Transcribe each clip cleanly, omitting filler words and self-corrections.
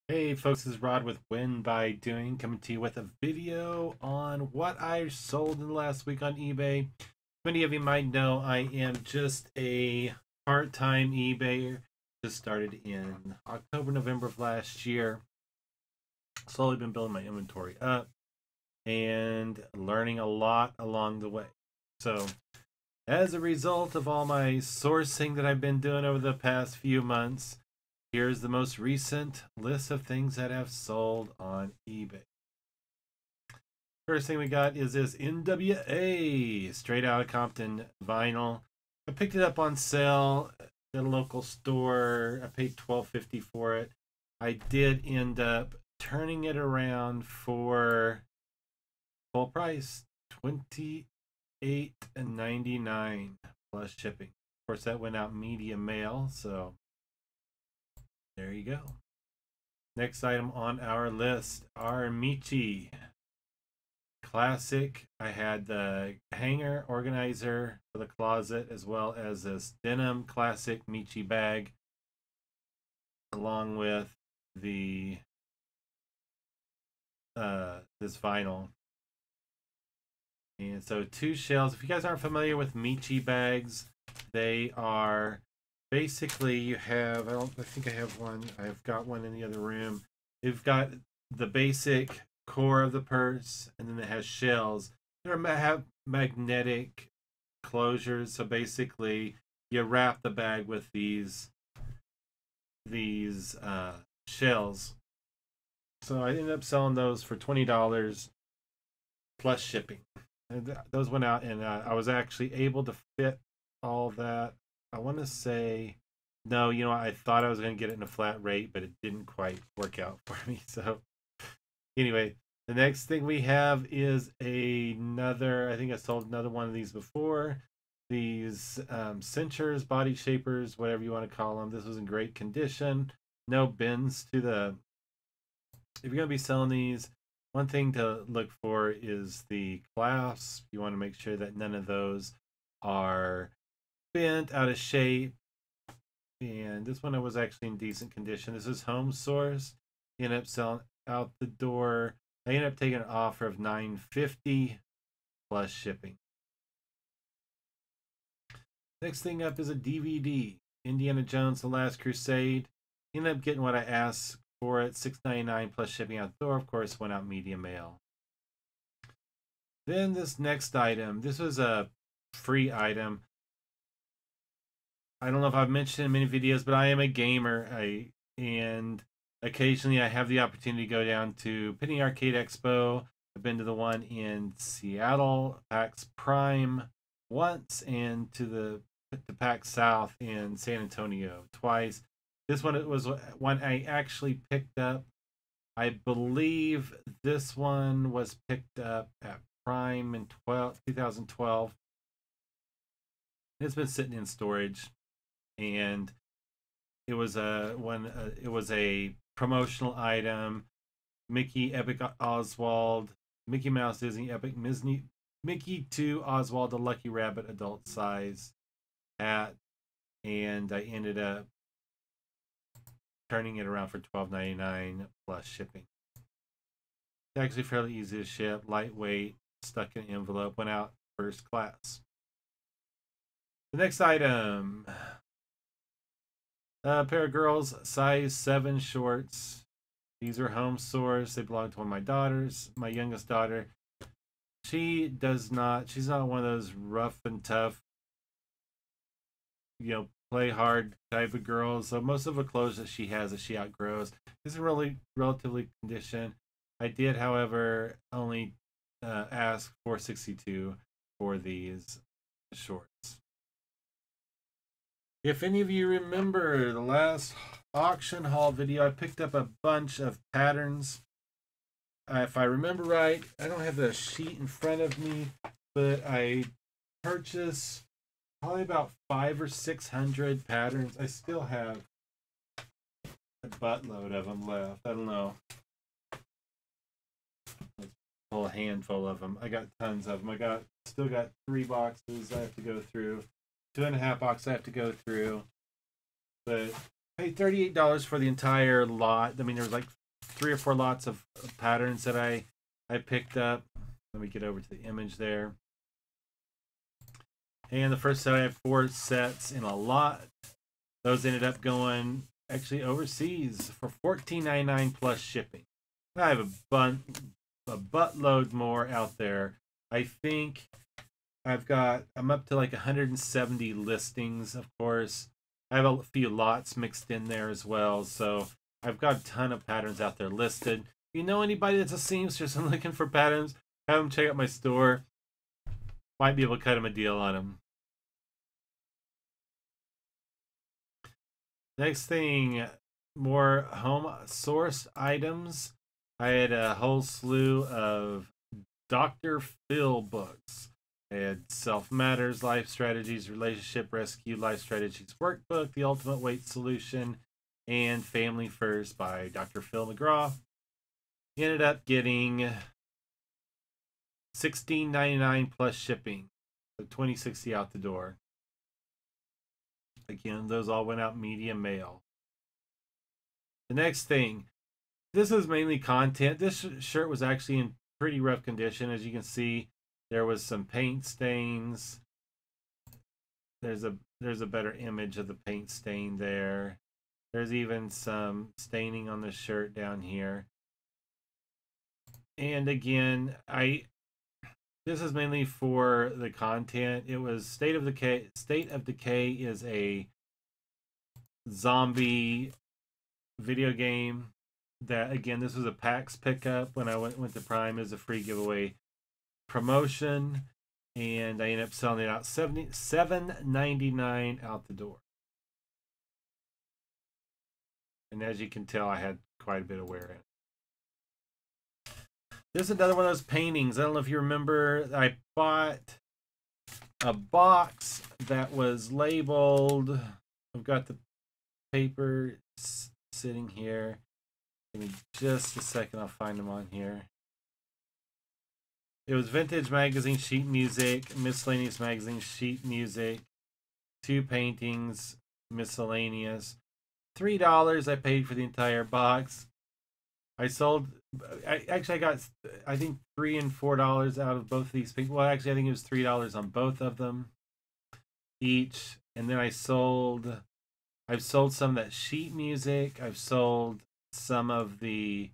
Hey folks, this is Rod with Win by Doing, coming to you with a video on what I sold in the last week on eBay. Many of you might know I am just a part-time eBayer. Just started in October, November of last year. Slowly been building my inventory up and learning a lot along the way. So as a result of all my sourcing that I've been doing over the past few months, here's the most recent list of things that have sold on eBay. First thing we got is this NWA straight out of Compton vinyl. I picked it up on sale at a local store. I paid $12.50 for it. I did end up turning it around for full price, $28.99 plus shipping. Of course, that went out media mail, so there you go. Next item on our list are Michi Classic. I had the hanger organizer for the closet as well as this denim classic Michi bag along with the this vinyl. And so two shells. If you guys aren't familiar with Michi bags, they are basically, you have, I think I have one. I've got one in the other room. You've got the basic core of the purse, and then it has shells. They have magnetic closures, so basically you wrap the bag with these shells. So I ended up selling those for $20 plus shipping. And those went out, and I was actually able to fit all that. I want to say, no, you know, I thought I was going to get it in a flat rate, but it didn't quite work out for me. So anyway, the next thing we have is another, I think I sold another one of these before. These cinchers, body shapers, whatever you want to call them. This was in great condition. No bends to the, if you're going to be selling these, one thing to look for is the clasps. You want to make sure that none of those are bent, out of shape. And this one was actually in decent condition. This is Home Source. Ended up selling out the door. I ended up taking an offer of $9.50 plus shipping. Next thing up is a DVD, Indiana Jones: The Last Crusade. Ended up getting what I asked for it, $6.99 plus shipping out the door. Of course, went out media mail. Then this next item, this was a free item. I don't know if I've mentioned in many videos, but I am a gamer. And occasionally I have the opportunity to go down to Penny Arcade Expo. I've been to the one in Seattle, PAX Prime once, and to PAX South in San Antonio twice. This one was one I actually picked up. I believe this one was picked up at Prime in 2012. It's been sitting in storage, and it was it was a promotional item. Mickey Epic Oswald, Mickey Mouse Disney Epic Mickey 2 Oswald the Lucky Rabbit adult size hat, and I ended up turning it around for $12.99 plus shipping. It's actually fairly easy to ship, lightweight, stuck in an envelope, went out first class. The next item, a pair of girls size 7 shorts. These are Home Source. They belong to one of my daughters, my youngest daughter. She's not one of those rough and tough, you know, play hard type of girls. So most of the clothes that she has that she outgrows is really relatively condition. I did, however, only ask $4.62 for these shorts. If any of you remember the last auction haul video, I picked up a bunch of patterns. If I remember right, I don't have the sheet in front of me, but I purchased probably about 500 or 600 patterns. I still have a buttload of them left. I don't know. Let's pull a handful of them. I got tons of them. I still got 3 boxes I have to go through. 2.5 boxes I have to go through. But I paid $38 for the entire lot. I mean, there was like 3 or 4 lots of patterns that I picked up. Let me get over to the image there. And the first set, I have 4 sets in a lot. Those ended up going actually overseas for $14.99 plus shipping. I have a buttload more out there. I think I'm up to like 170 listings, of course. I have a few lots mixed in there as well. So I've got a ton of patterns out there listed. If you know anybody that's a seamstress and looking for patterns, have them check out my store. Might be able to cut them a deal on them. Next thing, more home source items. I had a whole slew of Dr. Phil books. I had Self Matters, Life Strategies, Relationship Rescue, Life Strategies Workbook, The Ultimate Weight Solution, and Family First by Dr. Phil McGraw. Ended up getting $16.99 plus shipping, so $20.60 out the door. Again, those all went out medium mail. The next thing, this is mainly content. This shirt was actually in pretty rough condition. As you can see, there was some paint stains. There's a better image of the paint stain there. There's even some staining on the shirt down here. And again, this is mainly for the content. It was State of Decay. State of Decay is a zombie video game that, again, this was a PAX pickup when I went to Prime as a free giveaway promotion, and I ended up selling it out $7.99 out the door. And as you can tell, I had quite a bit of wear in it. This is another one of those paintings. I don't know if you remember, I bought a box that was labeled. I've got the paper sitting here. Give me just a second, I'll find them on here. It was Vintage Magazine Sheet Music, Miscellaneous Magazine Sheet Music, 2 paintings, miscellaneous. $3 I paid for the entire box. I got, I think, $3 and $4 out of both of these paintings. Well, actually, I think it was $3 on both of them each. And then I've sold some of that sheet music. I've sold the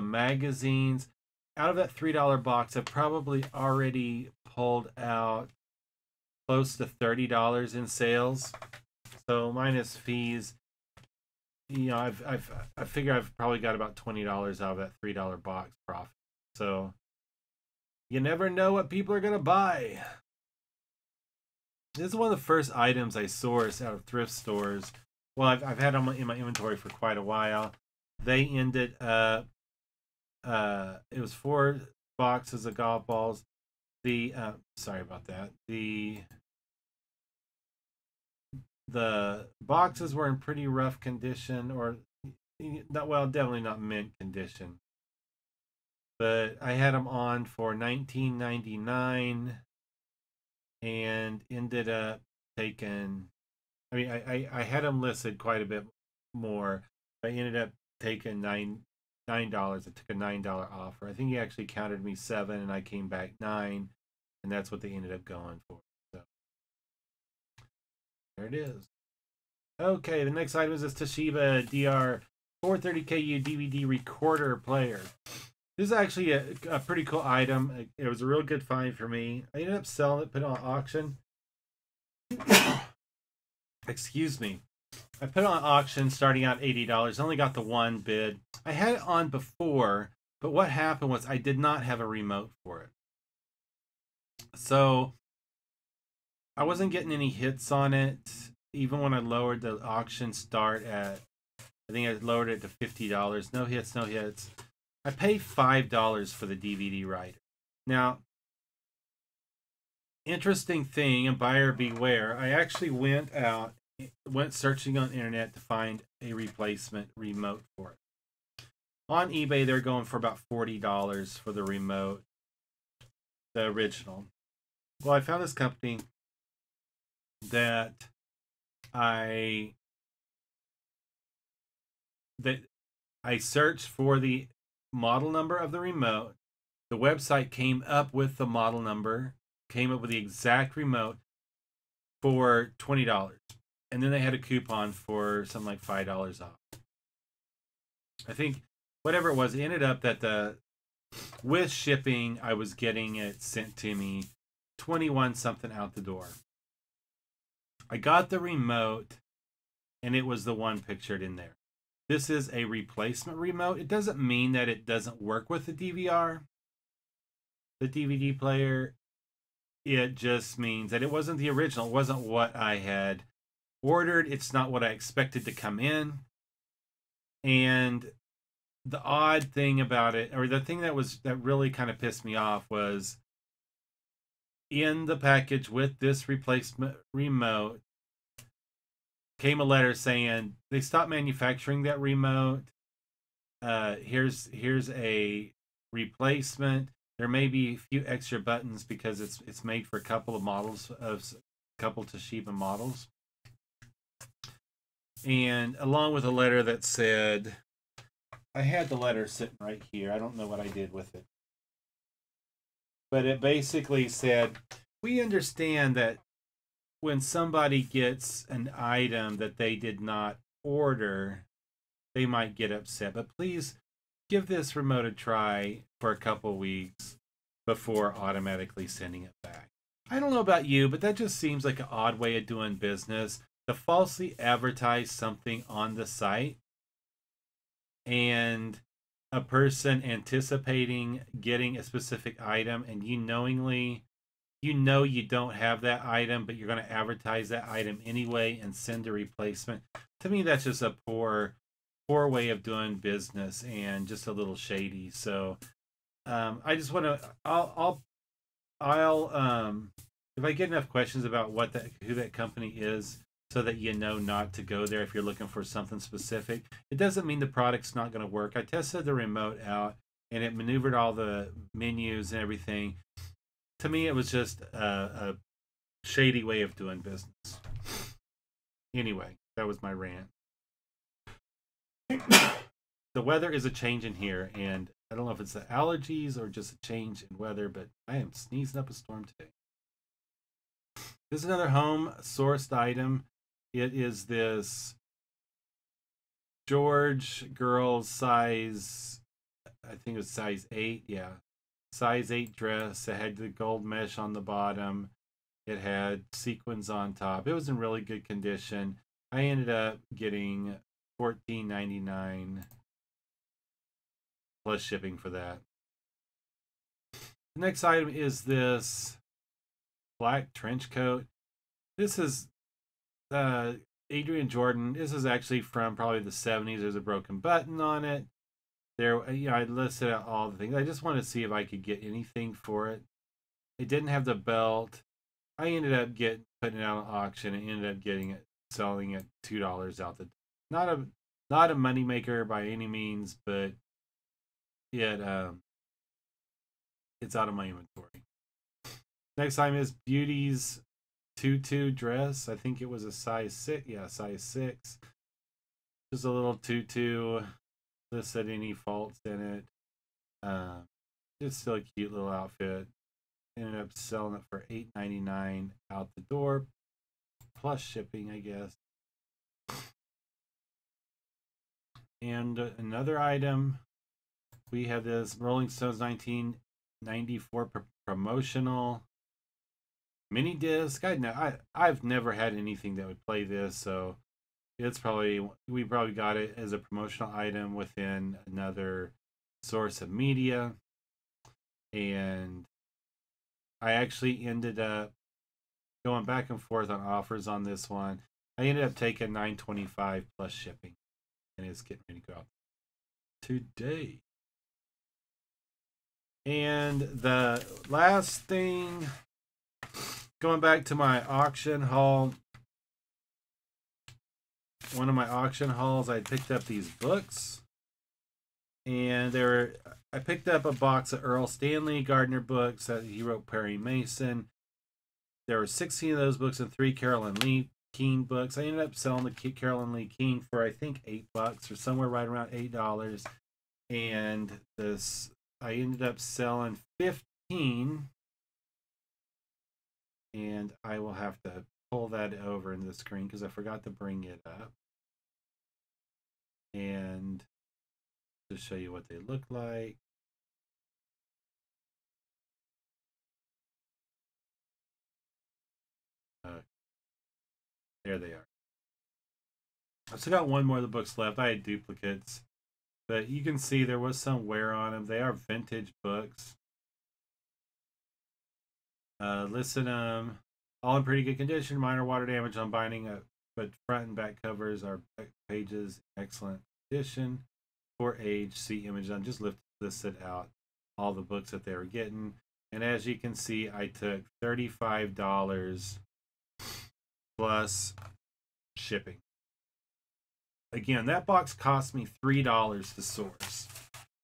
magazines. Out of that $3 box, I've probably already pulled out close to $30 in sales. So minus fees, you know, I figure I've probably got about $20 out of that $3 box profit. So you never know what people are gonna buy. This is one of the first items I sourced out of thrift stores. Well, I've had them in my inventory for quite a while. They ended up, it was 4 boxes of golf balls. Sorry about that. The boxes were in pretty rough condition, or not, well, definitely not mint condition. But I had them on for $19.99 and ended up taking, I mean, I had them listed quite a bit more. I ended up taking $9. I took a $9 offer. I think he actually counted me 7 and I came back 9, and that's what they ended up going for. So there it is. Okay, the next item is this Toshiba DR430KU DVD recorder player. This is actually a pretty cool item. It was a real good find for me. I ended up selling it, put it on auction. Excuse me. I put it on auction starting out $80. I only got the 1 bid. I had it on before, but what happened was I did not have a remote for it. So I wasn't getting any hits on it. Even when I lowered the auction start at, I think I lowered it to $50. No hits, no hits. I paid $5 for the DVD writer. Now, interesting thing, and buyer beware, I actually went searching on the internet to find a replacement remote for it. On eBay, they're going for about $40 for the remote, the original. Well, I found this company that I I searched for the model number of the remote. The website came up with the model number, came up with the exact remote for $20. And then they had a coupon for something like $5 off. I think whatever it was, it ended up that with shipping, I was getting it sent to me 21 something out the door. I got the remote, and it was the one pictured in there. This is a replacement remote. It doesn't mean that it doesn't work with the DVR, the DVD player. It just means that it wasn't the original. It wasn't what I had ordered. It's not what I expected to come in. And the odd thing about it, or the thing that really kind of pissed me off, was in the package with this replacement remote came a letter saying they stopped manufacturing that remote. Here's a replacement. There may be a few extra buttons because it's made for a couple of models, of couple Toshiba models. And along with a letter that said, I had the letter sitting right here. I don't know what I did with it. But it basically said, we understand that when somebody gets an item that they did not order, they might get upset. But please give this remote a try for a couple weeks before automatically sending it back. I don't know about you, but that just seems like an odd way of doing business, to falsely advertise something on the site and a person anticipating getting a specific item, and you knowingly, you know you don't have that item, but you're going to advertise that item anyway and send a replacement. To me, that's just a poor way of doing business and just a little shady. So I just want to, I'll if I get enough questions about who that company is, so that you know not to go there if you're looking for something specific. It doesn't mean the product's not going to work. I tested the remote out, and it maneuvered all the menus and everything. To me, it was just a shady way of doing business. Anyway, that was my rant. The weather is a change in here, and I don't know if it's the allergies or just a change in weather, but I am sneezing up a storm today. This is another home sourced item. It is this George girls size, I think it was size 8, yeah. Size 8 dress. It had the gold mesh on the bottom. It had sequins on top. It was in really good condition. I ended up getting $14.99 plus shipping for that. The next item is this black trench coat. This is Adrian Jordan. This is actually from probably the 70s. There's a broken button on it. There, I listed out all the things. I just wanted to see if I could get anything for it. It didn't have the belt. I ended up putting it out on auction and ended up selling it $2 out the. Not a moneymaker by any means, but it's out of my inventory. Next item is Beauty's tutu dress. I think it was a size 6. Yeah, size 6. Just a little tutu. Listed any faults in it. Just still a cute little outfit. Ended up selling it for $8.99 out the door, plus shipping, I guess. And another item, we have this Rolling Stones 1994 promotional mini disc. I've never had anything that would play this, so we probably got it as a promotional item within another source of media. And I actually ended up going back and forth on offers on this one. I ended up taking $9.25 plus shipping, and it's getting ready to go out today. And the last thing, going back to my auction haul, one of my auction hauls, I picked up these books, and I picked up a box of Earl Stanley Gardner books that he wrote Perry Mason. There were 16 of those books and 3 Carolyn Keene books. I ended up selling the Carolyn Lee Keene for I think $8 or somewhere right around $8. And this I ended up selling 15. And I will have to pull that over into the screen because I forgot to bring it up. And just show you what they look like. There they are. I've still got one more of the books left. I had duplicates, but you can see there was some wear on them. They are vintage books. Listen, all in pretty good condition. Minor water damage on binding, but front and back covers are pages excellent condition. For age, see image. I'm just listed out all the books that they were getting, and as you can see, I took $35 plus shipping. Again, that box cost me $3 to source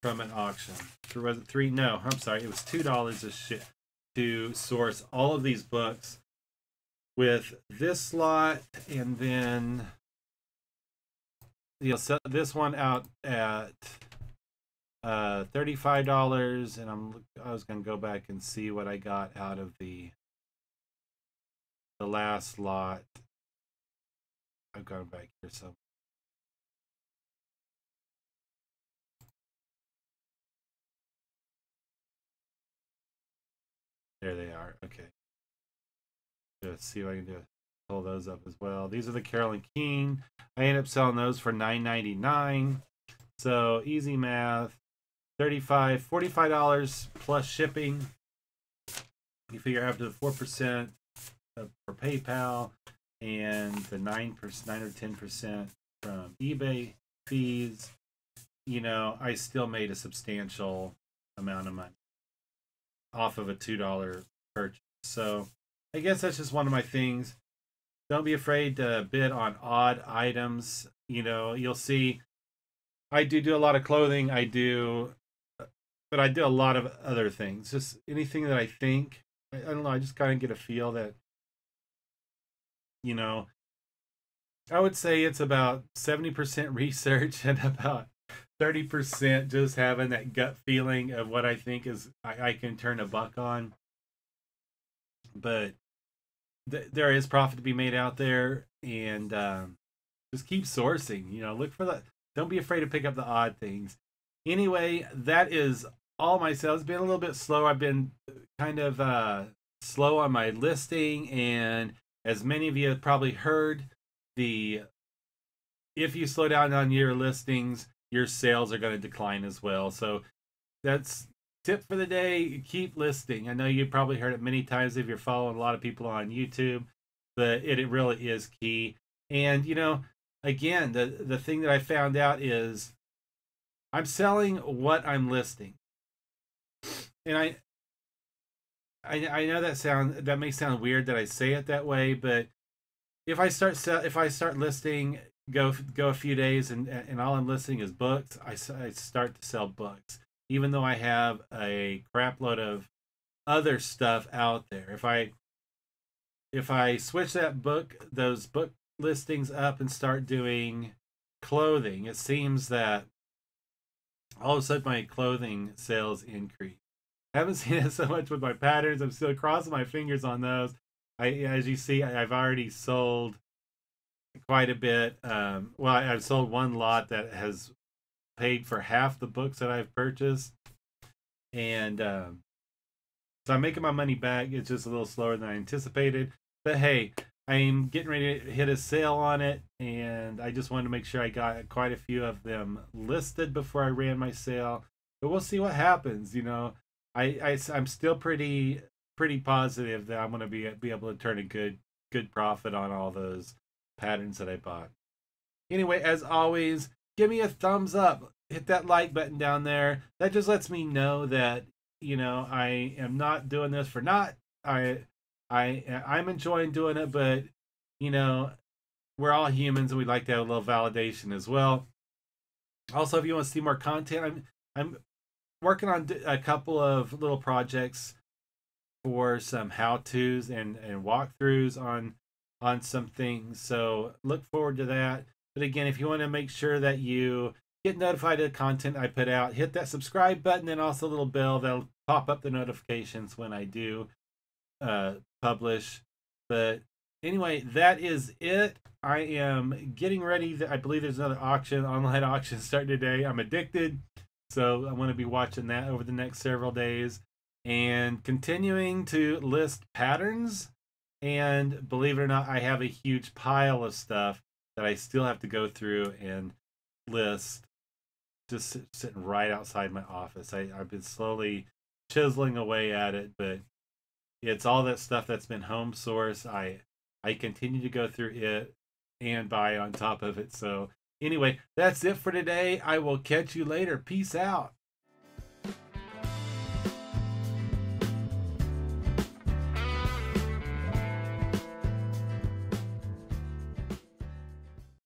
from an auction. Or was it $3? No, I'm sorry. It was $2 to source all of these books with this lot, and then set this one out at $35, and I was gonna go back and see what I got out of the last lot. I've got them back here somewhere. There they are. Okay. Let's see what I can do. Pull those up as well. These are the Carolyn Keene. I ended up selling those for $9.99. So easy math. $45 plus shipping. You figure after the 4% for PayPal and the 9% or 10% from eBay fees, you know, I still made a substantial amount of money off of a $2 purchase. So I guess that's just one of my things. Don't be afraid to bid on odd items. You know, you'll see I do a lot of clothing. But I do a lot of other things. Just anything that I think, I don't know, I just kind of get a feel that, you know, I would say it's about 70% research and about 30% just having that gut feeling of what I think is I can turn a buck on. But there is profit to be made out there, and just keep sourcing. You know, look for the. Don't be afraid to pick up the odd things. Anyway, that is all my sales. It's been a little bit slow. I've been kind of slow on my listing, and as many of you have probably heard, if you slow down on your listings, your sales are going to decline as well. So that's tip for the day. Keep listing. I know you probably heard it many times if you're following a lot of people on YouTube, but it really is key. And you know, again, the thing that I found out is I'm selling what I'm listing. And I know that may sound weird that I say it that way, but if I start listing, go a few days and all I'm listing is books, I start to sell books, even though I have a crap load of other stuff out there. If I switch those book listings up and start doing clothing, it seems that all of a sudden my clothing sales increase. I haven't seen it so much with my patterns. I'm still crossing my fingers on those. As you see, I've already sold quite a bit. Well, I've sold one lot that has paid for half the books that I've purchased, and so I'm making my money back. It's just a little slower than I anticipated, but hey, I'm getting ready to hit a sale on it, and I just wanted to make sure I got quite a few of them listed before I ran my sale. But we'll see what happens. You know, I'm still pretty positive that I'm going to be able to turn a good profit on all those patterns that I bought. Anyway, as always, give me a thumbs up. Hit that like button down there. That just lets me know that, you know, I am not doing this for naught. I'm enjoying doing it, but you know, we're all humans and we'd like to have a little validation as well. Also, if you want to see more content, I'm working on a couple of little projects for some how-tos and walkthroughs on on some things. So look forward to that. But again, if you want to make sure that you get notified of the content I put out, hit that subscribe button and also the little bell that'll pop up the notifications when I do publish. But anyway, that is it. I am getting ready. I believe there's another auction, online auction starting today. I'm addicted, so I want to be watching that over the next several days and continuing to list patterns. And believe it or not, I have a huge pile of stuff that I still have to go through and list, just sitting right outside my office. I've been slowly chiseling away at it, but it's all that stuff that's been home source. I continue to go through it and buy on top of it. So anyway, that's it for today. I will catch you later. Peace out.